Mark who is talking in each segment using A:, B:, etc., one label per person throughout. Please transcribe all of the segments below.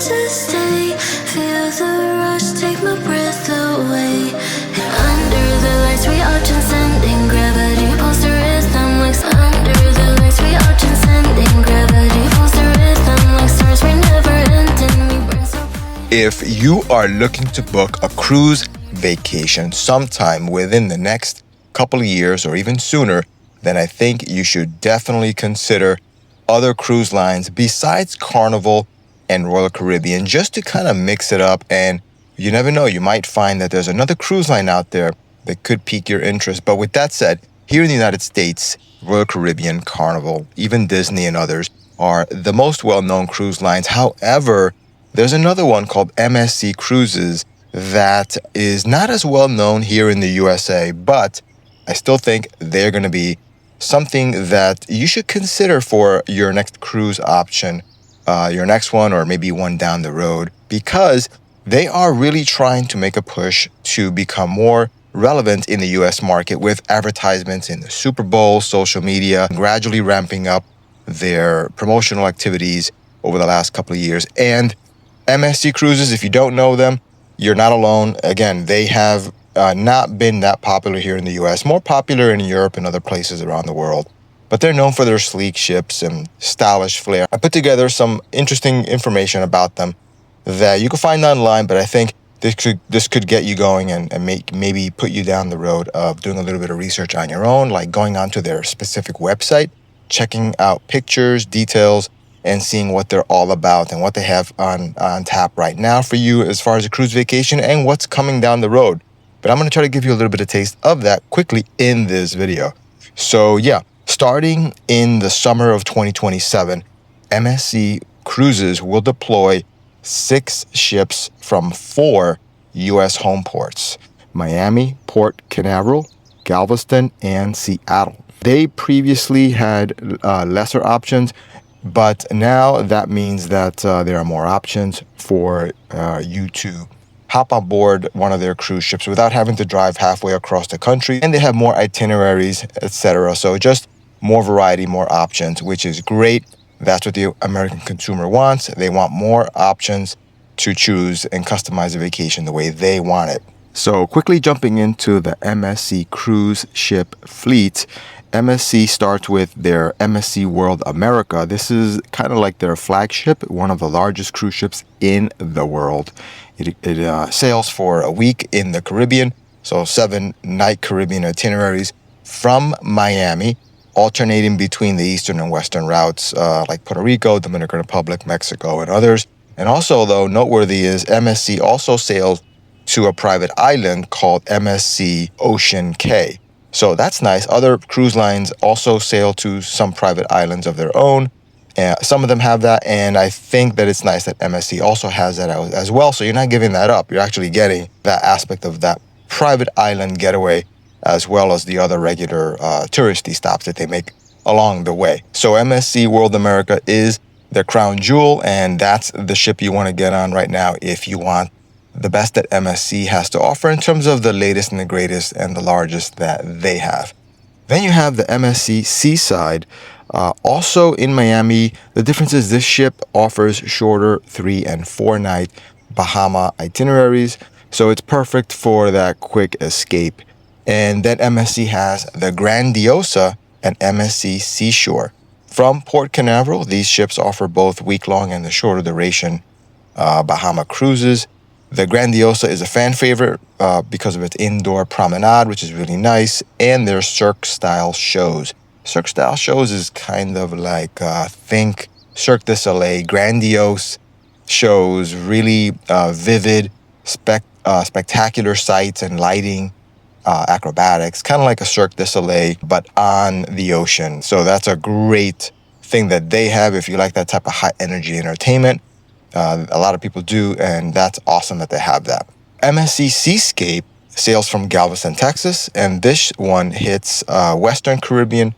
A: to stay. Feel the rush, take my breath away. Under the lights, we are transcending gravity, pulls the rhythm like under the lights, we are transcending gravity, pulls the rhythm like stars, we never ending. We burn so bright.
B: If you are looking to book a cruise vacation sometime within the next couple of years or even sooner, then I think you should definitely consider other cruise lines besides Carnival and Royal Caribbean, just to kind of mix it up. And you never know, you might find that there's another cruise line out there that could pique your interest. But with that said, here in the United States, Royal Caribbean, Carnival, even Disney and others are the most well-known cruise lines. However, there's another one called MSC Cruises that is not as well known here in the USA, but I still think they're going to be something that you should consider for your next cruise option, your next one, or maybe one down the road, because they are really trying to make a push to become more relevant in the US market with advertisements in the Super Bowl, social media, gradually ramping up their promotional activities over the last couple of years. And MSC Cruises, if you don't know them, you're not alone. Again, they have not been that popular here in the US, more popular in Europe and other places around the world. But they're known for their sleek ships and stylish flair. I put together some interesting information about them that you can find online, but I think this could get you going and maybe put you down the road of doing a little bit of research on your own, like going onto their specific website, checking out pictures, details, and seeing what they're all about and what they have on tap right now for you as far as a cruise vacation and what's coming down the road. But I'm going to try to give you a little bit of taste of that quickly in this video. So yeah, starting in the summer of 2027, MSC Cruises will deploy 6 ships from 4 U.S. home ports: Miami, Port Canaveral, Galveston, and Seattle. They previously had lesser options, but now that means that there are more options for you to hop on board one of their cruise ships without having to drive halfway across the country. And they have more itineraries, etc. So just more variety, more options, which is great. That's what the American consumer wants. They want more options to choose and customize a vacation the way they want it. So quickly jumping into the MSC cruise ship fleet, MSC starts with their MSC World America. This is kind of like their flagship, one of the largest cruise ships in the world. It sails for a week in the Caribbean, so 7-night Caribbean itineraries from Miami, alternating between the eastern and western routes like Puerto Rico, Dominican Republic, Mexico, and others. And also, though, noteworthy is MSC also sails to a private island called MSC Ocean Cay. So that's nice. Other cruise lines also sail to some private islands of their own. Some of them have that, and I think that it's nice that MSC also has that as well. So you're not giving that up. You're actually getting that aspect of that private island getaway as well as the other regular touristy stops that they make along the way. So MSC World America is their crown jewel, and that's the ship you want to get on right now if you want the best that MSC has to offer in terms of the latest and the greatest and the largest that they have. Then you have the MSC Seaside. Also in Miami, the difference is this ship offers shorter 3- and 4-night Bahama itineraries, so it's perfect for that quick escape. And then MSC has the Grandiosa and MSC Seashore. From Port Canaveral, these ships offer both week-long and the shorter duration Bahama cruises. The Grandiosa is a fan favorite because of its indoor promenade, which is really nice, and their Cirque-style shows. Cirque-style shows is kind of like, think Cirque du Soleil, grandiose shows, really vivid, spectacular sights and lighting, acrobatics, kind of like a Cirque du Soleil, but on the ocean. So that's a great thing that they have if you like that type of high energy entertainment. A lot of people do, and that's awesome that they have that. MSC Seascape sails from Galveston, Texas, and this one hits Western Caribbean,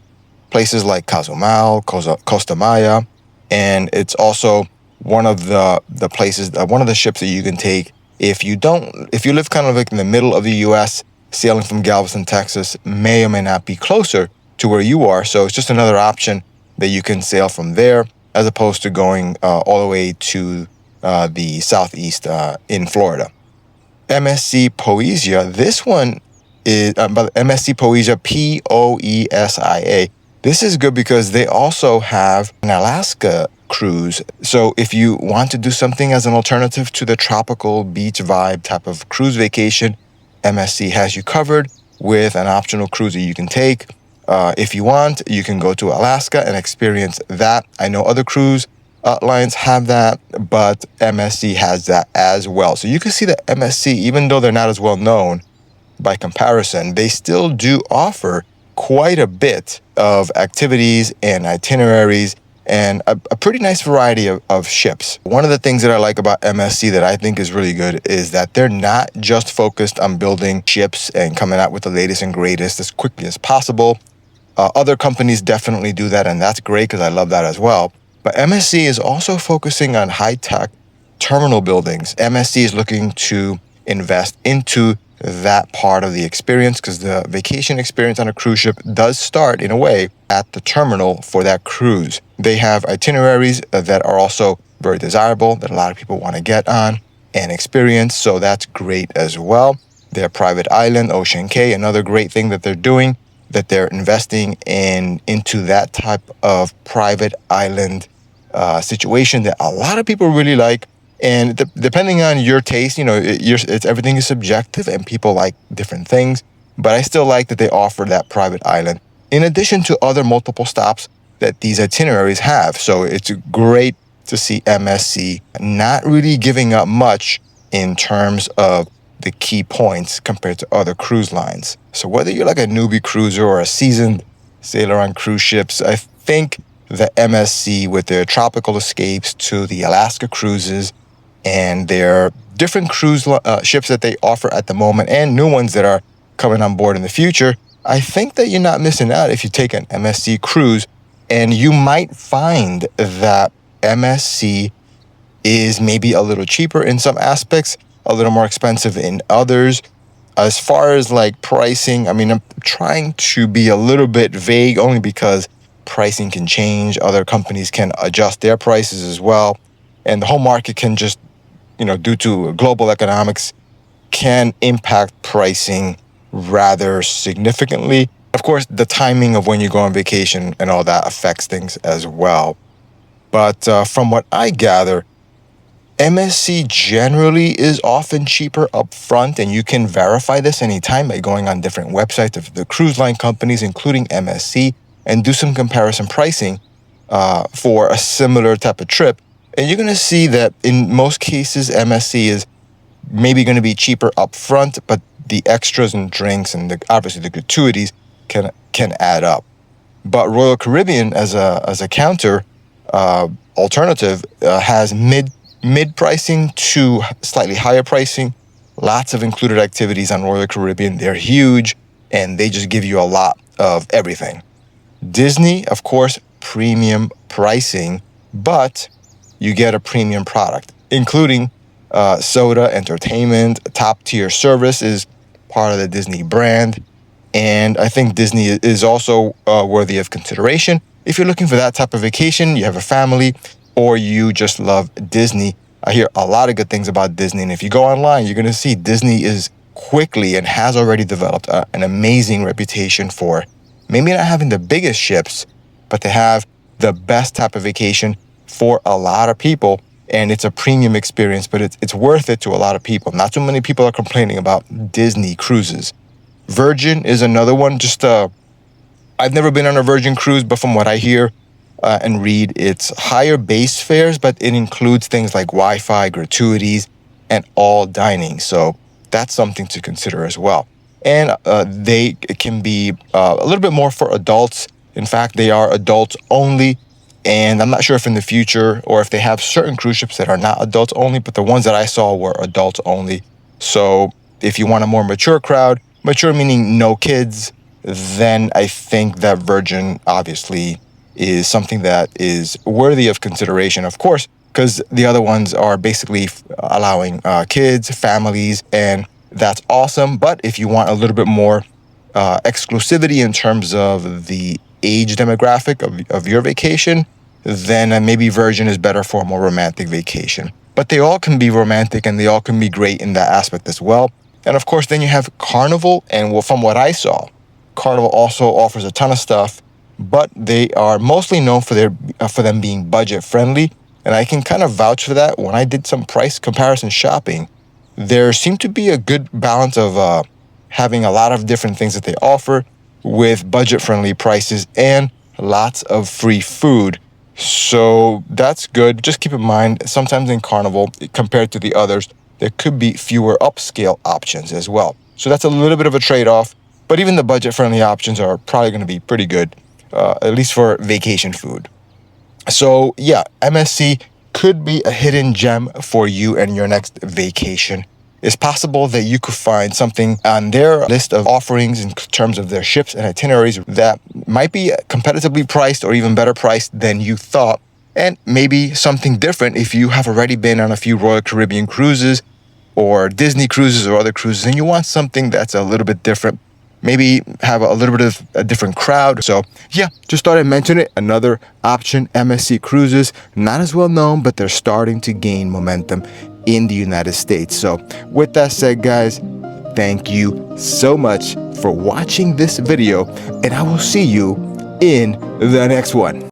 B: places like Cozumel, Costa Maya, and it's also one of the places, one of the ships that you can take if you live kind of like in the middle of the U.S. Sailing from Galveston, Texas may or may not be closer to where you are, so it's just another option that you can sail from there, as opposed to going all the way to the southeast in Florida. MSC Poesia, this one is MSC Poesia, Poesia. This is good because they also have an Alaska cruise. So if you want to do something as an alternative to the tropical beach vibe type of cruise vacation, MSC has you covered with an optional cruise that you can take. If you want, you can go to Alaska and experience that. I know other cruise lines have that, but MSC has that as well. So you can see that MSC, even though they're not as well known by comparison, they still do offer quite a bit of activities and itineraries and a pretty nice variety of ships. One of the things that I like about MSC that I think is really good is that they're not just focused on building ships and coming out with the latest and greatest as quickly as possible. Other companies definitely do that, and that's great because I love that as well. But MSC is also focusing on high-tech terminal buildings. MSC is looking to invest into that part of the experience because the vacation experience on a cruise ship does start, in a way, at the terminal for that cruise. They have itineraries that are also very desirable that a lot of people want to get on and experience, so that's great as well. Their private island, Ocean Cay, another great thing that they're doing, that they're investing into that type of private island situation that a lot of people really like. And depending on your taste, everything is subjective and people like different things. But I still like that they offer that private island in addition to other multiple stops that these itineraries have. So it's great to see MSC not really giving up much in terms of the key points compared to other cruise lines. So whether you're like a newbie cruiser or a seasoned sailor on cruise ships, I think the MSC with their tropical escapes to the Alaska cruises and their different cruise ships that they offer at the moment and new ones that are coming on board in the future, I think that you're not missing out if you take an MSC cruise. And you might find that MSC is maybe a little cheaper in some aspects, a little more expensive in others. As far as like pricing, I'm trying to be a little bit vague only because pricing can change. Other companies can adjust their prices as well. And the whole market can just, due to global economics, can impact pricing rather significantly. Of course, the timing of when you go on vacation and all that affects things as well. But from what I gather, MSC generally is often cheaper up front, and you can verify this anytime by going on different websites of the cruise line companies, including MSC, and do some comparison pricing for a similar type of trip. And you're going to see that in most cases, MSC is maybe going to be cheaper up front, but the extras and drinks and obviously the gratuities can add up. But Royal Caribbean, as a counter alternative, has mid pricing to slightly higher pricing. Lots of included activities on Royal Caribbean. They're huge and they just give you a lot of everything. Disney, of course, premium pricing, but you get a premium product, including soda, entertainment, top tier service is part of the Disney brand. And I think Disney is also worthy of consideration. If you're looking for that type of vacation, you have a family, or you just love Disney. I hear a lot of good things about Disney. And if you go online, you're going to see Disney is quickly and has already developed an amazing reputation for maybe not having the biggest ships, but they have the best type of vacation for a lot of people. And it's a premium experience, but it's worth it to a lot of people. Not too many people are complaining about Disney cruises. Virgin is another one. I've never been on a Virgin cruise, but from what I hear and read, it's higher base fares, but it includes things like Wi-Fi, gratuities, and all dining. So that's something to consider as well. And they can be a little bit more for adults. In fact, they are adults only. And I'm not sure if in the future or if they have certain cruise ships that are not adults only, but the ones that I saw were adults only. So if you want a more mature crowd, mature meaning no kids, then I think that Virgin obviously is something that is worthy of consideration, of course, because the other ones are basically allowing kids, families, and that's awesome. But if you want a little bit more exclusivity in terms of the age demographic of your vacation, then maybe Virgin is better for a more romantic vacation. but they all can be romantic and they all can be great in that aspect as well. And of course, then you have Carnival, and well, from what I saw, Carnival also offers a ton of stuff, but they are mostly known for them being budget friendly, and I can kind of vouch for that. When I did some price comparison shopping, there seemed to be a good balance of having a lot of different things that they offer with budget friendly prices and lots of free food. So that's good. Just keep in mind, sometimes in Carnival, compared to the others, there could be fewer upscale options as well. So that's a little bit of a trade-off, but even the budget-friendly options are probably going to be pretty good, at least for vacation food. So yeah, MSC could be a hidden gem for you and your next vacation. It's possible that you could find something on their list of offerings in terms of their ships and itineraries that might be competitively priced or even better priced than you thought, and maybe something different if you have already been on a few Royal Caribbean cruises or Disney cruises or other cruises and you want something that's a little bit different, maybe have a little bit of a different crowd. So yeah, just thought I'd mention it. Another option, MSC Cruises, not as well known, but they're starting to gain momentum in the United States. So with that said, guys, thank you so much for watching this video, and I will see you in the next one.